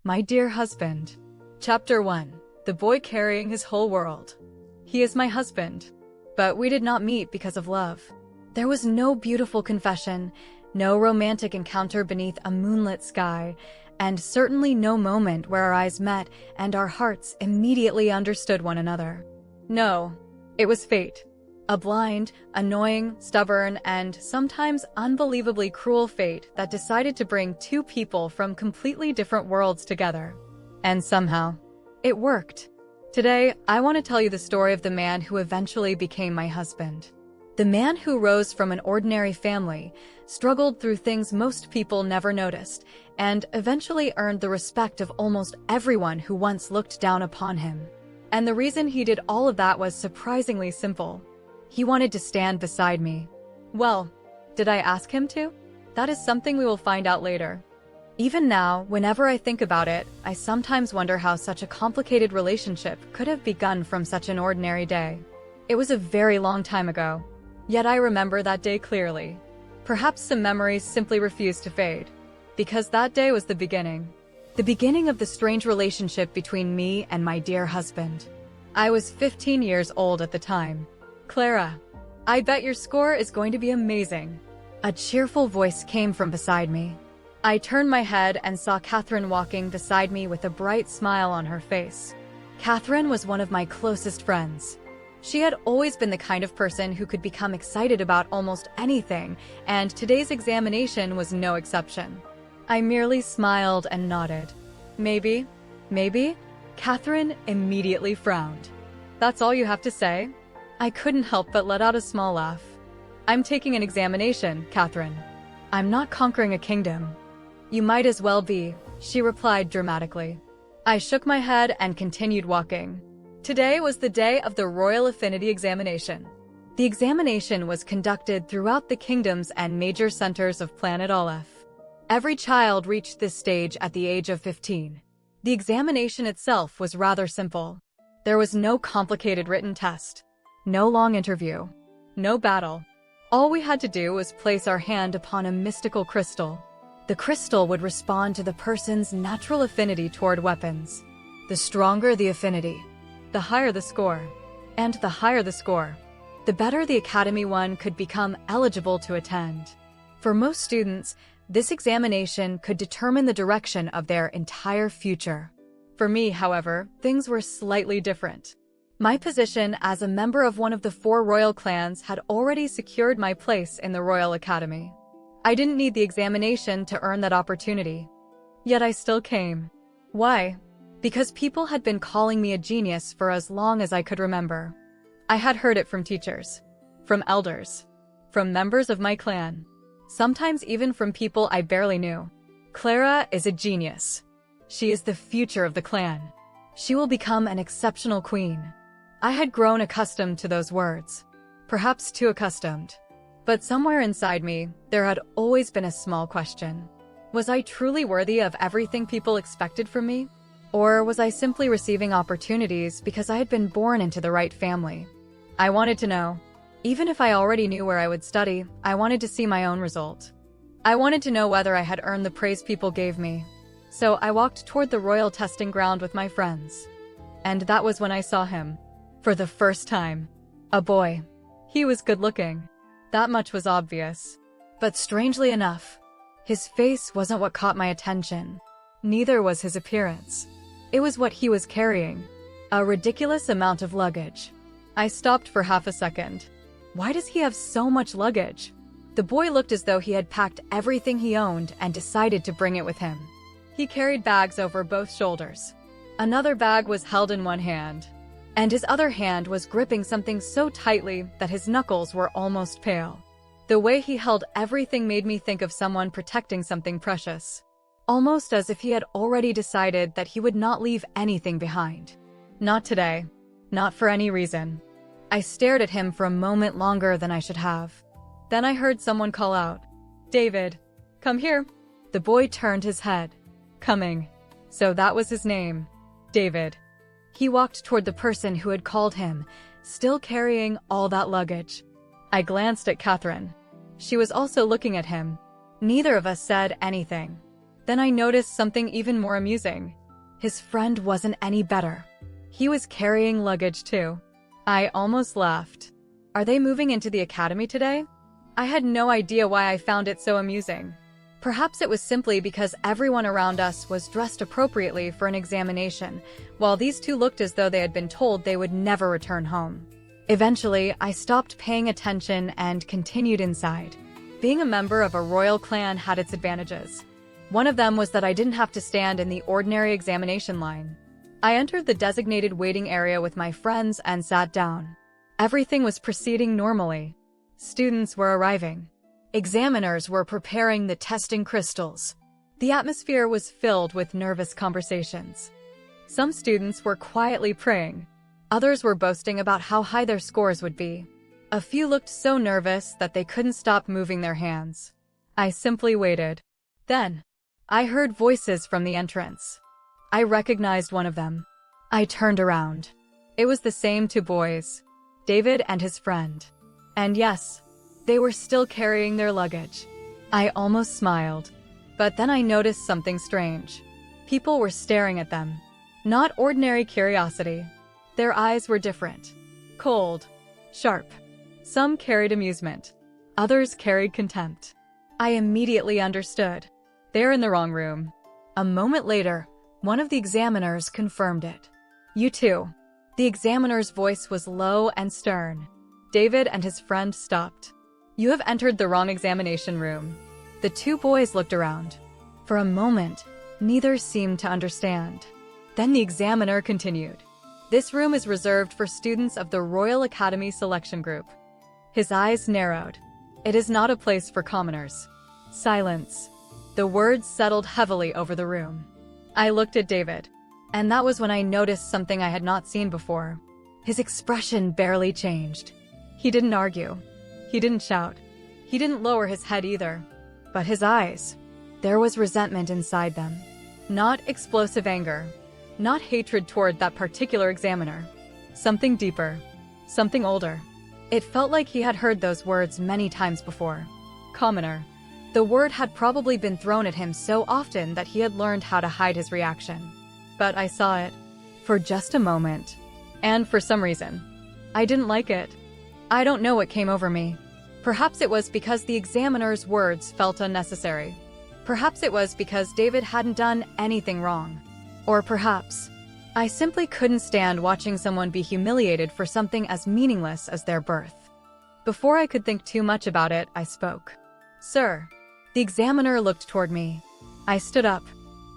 My dear husband. Chapter 1. The boy carrying his whole world. He is my husband. But we did not meet because of love. There was no beautiful confession, no romantic encounter beneath a moonlit sky, and certainly no moment where our eyes met and our hearts immediately understood one another. No, it was fate. A blind, annoying, stubborn, and sometimes unbelievably cruel fate that decided to bring two people from completely different worlds together. And somehow, it worked. Today, I want to tell you the story of the man who eventually became my husband. The man who rose from an ordinary family, struggled through things most people never noticed, and eventually earned the respect of almost everyone who once looked down upon him. And the reason he did all of that was surprisingly simple. He wanted to stand beside me. Well, did I ask him to? That is something we will find out later. Even now, whenever I think about it, I sometimes wonder how such a complicated relationship could have begun from such an ordinary day. It was a very long time ago, yet I remember that day clearly. Perhaps some memories simply refuse to fade, because that day was the beginning of the strange relationship between me and my dear husband. I was 15 years old at the time. Clara, I bet your score is going to be amazing. A cheerful voice came from beside me. I turned my head and saw Catherine walking beside me with a bright smile on her face. Catherine was one of my closest friends. She had always been the kind of person who could become excited about almost anything, and today's examination was no exception. I merely smiled and nodded. Maybe. Catherine immediately frowned. That's all you have to say? I couldn't help but let out a small laugh. I'm taking an examination, Catherine. I'm not conquering a kingdom. You might as well be, she replied dramatically. I shook my head and continued walking. Today was the day of the Royal Affinity Examination. The examination was conducted throughout the kingdoms and major centers of planet Aleph. Every child reached this stage at the age of 15. The examination itself was rather simple. There was no complicated written test. No long interview. No battle. All we had to do was place our hand upon a mystical crystal. The crystal would respond to the person's natural affinity toward weapons. The stronger the affinity, the higher the score. And the higher the score, the better the Academy one could become eligible to attend. For most students, this examination could determine the direction of their entire future. For me, however, things were slightly different. My position as a member of one of the 4 royal clans had already secured my place in the Royal Academy. I didn't need the examination to earn that opportunity. Yet I still came. Why? Because people had been calling me a genius for as long as I could remember. I had heard it from teachers, from elders, from members of my clan, sometimes even from people I barely knew. Clara is a genius. She is the future of the clan. She will become an exceptional queen. I had grown accustomed to those words, perhaps too accustomed. But somewhere inside me, there had always been a small question. Was I truly worthy of everything people expected from me? Or was I simply receiving opportunities because I had been born into the right family? I wanted to know. Even if I already knew where I would study, I wanted to see my own result. I wanted to know whether I had earned the praise people gave me. So I walked toward the royal testing ground with my friends. And that was when I saw him. For the first time. A boy. He was good-looking. That much was obvious. But strangely enough, his face wasn't what caught my attention. Neither was his appearance. It was what he was carrying. A ridiculous amount of luggage. I stopped for half a second. Why does he have so much luggage? The boy looked as though he had packed everything he owned and decided to bring it with him. He carried bags over both shoulders. Another bag was held in one hand, and his other hand was gripping something so tightly that his knuckles were almost pale. The way he held everything made me think of someone protecting something precious. Almost as if he had already decided that he would not leave anything behind. Not today. Not for any reason. I stared at him for a moment longer than I should have. Then I heard someone call out, "David, come here." The boy turned his head. Coming. So that was his name. David. He walked toward the person who had called him, still carrying all that luggage. I glanced at Catherine. She was also looking at him. Neither of us said anything. Then I noticed something even more amusing. His friend wasn't any better. He was carrying luggage too. I almost laughed. Are they moving into the academy today? I had no idea why I found it so amusing. Perhaps it was simply because everyone around us was dressed appropriately for an examination, while these two looked as though they had been told they would never return home. Eventually, I stopped paying attention and continued inside. Being a member of a royal clan had its advantages. One of them was that I didn't have to stand in the ordinary examination line. I entered the designated waiting area with my friends and sat down. Everything was proceeding normally. Students were arriving. Examiners were preparing the testing crystals. The atmosphere was filled with nervous conversations. Some students were quietly praying. Others were boasting about how high their scores would be. A few looked so nervous that they couldn't stop moving their hands. I simply waited. Then, I heard voices from the entrance. I recognized one of them. I turned around. It was the same two boys, David and his friend. And yes, they were still carrying their luggage. I almost smiled. But then I noticed something strange. People were staring at them. Not ordinary curiosity. Their eyes were different. Cold. Sharp. Some carried amusement. Others carried contempt. I immediately understood. They're in the wrong room. A moment later, one of the examiners confirmed it. You too. The examiner's voice was low and stern. David and his friend stopped. You have entered the wrong examination room. The two boys looked around. For a moment, neither seemed to understand. Then the examiner continued. This room is reserved for students of the Royal Academy Selection Group. His eyes narrowed. It is not a place for commoners. Silence. The words settled heavily over the room. I looked at David, and that was when I noticed something I had not seen before. His expression barely changed. He didn't argue. He didn't shout. He didn't lower his head either. But his eyes, there was resentment inside them. Not explosive anger. Not hatred toward that particular examiner. Something deeper. Something older. It felt like he had heard those words many times before. Commoner. The word had probably been thrown at him so often that he had learned how to hide his reaction. But I saw it. For just a moment. And for some reason. I didn't like it. I don't know what came over me. Perhaps it was because the examiner's words felt unnecessary. Perhaps it was because David hadn't done anything wrong. Or perhaps I simply couldn't stand watching someone be humiliated for something as meaningless as their birth. Before I could think too much about it, I spoke. Sir. The examiner looked toward me. I stood up.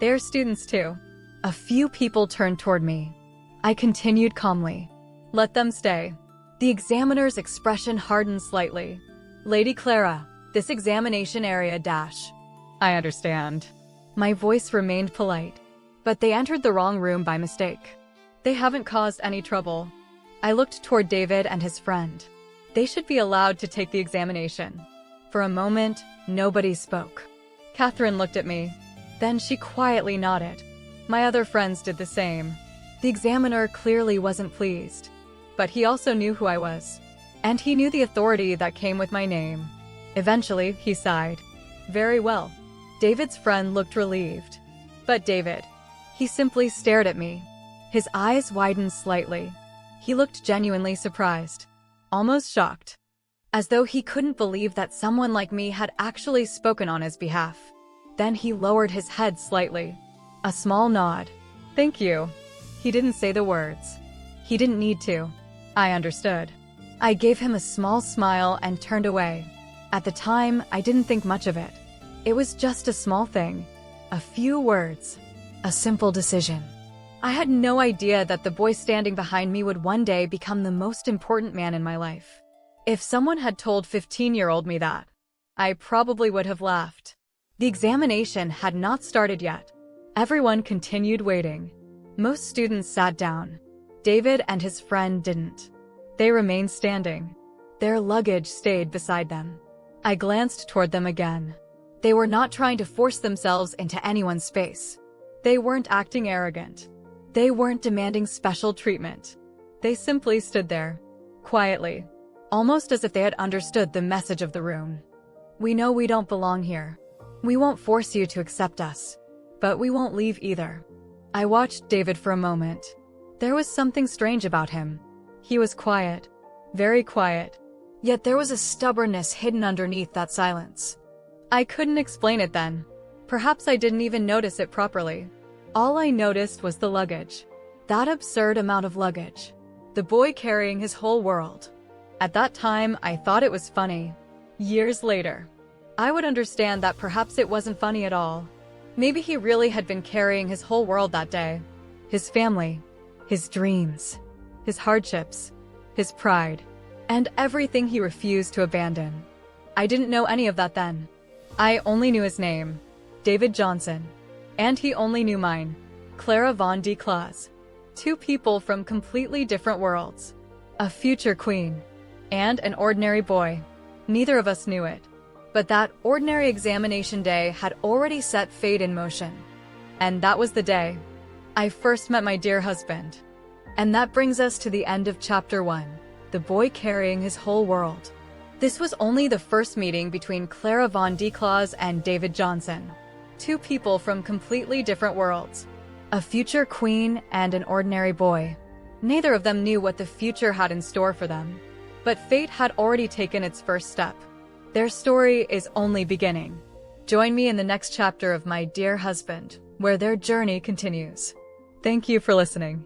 They're students too. A few people turned toward me. I continued calmly. Let them stay. The examiner's expression hardened slightly. Lady Claera, this examination area dash. I understand. My voice remained polite. But they entered the wrong room by mistake. They haven't caused any trouble. I looked toward David and his friend. They should be allowed to take the examination. For a moment, nobody spoke. Catherine looked at me. Then she quietly nodded. My other friends did the same. The examiner clearly wasn't pleased. But he also knew who I was. And he knew the authority that came with my name. Eventually, he sighed. Very well. David's friend looked relieved. But David, he simply stared at me. His eyes widened slightly. He looked genuinely surprised. Almost shocked. As though he couldn't believe that someone like me had actually spoken on his behalf. Then he lowered his head slightly. A small nod. Thank you. He didn't say the words. He didn't need to. I understood. I gave him a small smile and turned away. At the time, I didn't think much of it. It was just a small thing. A few words. A simple decision. I had no idea that the boy standing behind me would one day become the most important man in my life. If someone had told 15-year-old me that, I probably would have laughed. The examination had not started yet. Everyone continued waiting. Most students sat down. David and his friend didn't. They remained standing. Their luggage stayed beside them. I glanced toward them again. They were not trying to force themselves into anyone's space. They weren't acting arrogant. They weren't demanding special treatment. They simply stood there, quietly, almost as if they had understood the message of the room. We know we don't belong here. We won't force you to accept us. But we won't leave either. I watched David for a moment. There was something strange about him. He was quiet, very quiet. Yet there was a stubbornness hidden underneath that silence. I couldn't explain it then. Perhaps I didn't even notice it properly. All I noticed was the luggage. That absurd amount of luggage. The boy carrying his whole world. At that time, I thought it was funny. Years later, I would understand that perhaps it wasn't funny at all. Maybe he really had been carrying his whole world that day. His family, his dreams, his hardships, his pride, and everything he refused to abandon. I didn't know any of that then. I only knew his name, David Johnson. And he only knew mine, Claera Von Di Clause. Two people from completely different worlds. A future queen, and an ordinary boy. Neither of us knew it. But that ordinary examination day had already set fate in motion. And that was the day I first met my dear husband. And that brings us to the end of Chapter 1, the boy carrying his whole world. This was only the first meeting between Claera Von Di Clause and David Johnson. Two people from completely different worlds. A future queen and an ordinary boy. Neither of them knew what the future had in store for them. But fate had already taken its first step. Their story is only beginning. Join me in the next chapter of My Dear Husband, where their journey continues. Thank you for listening.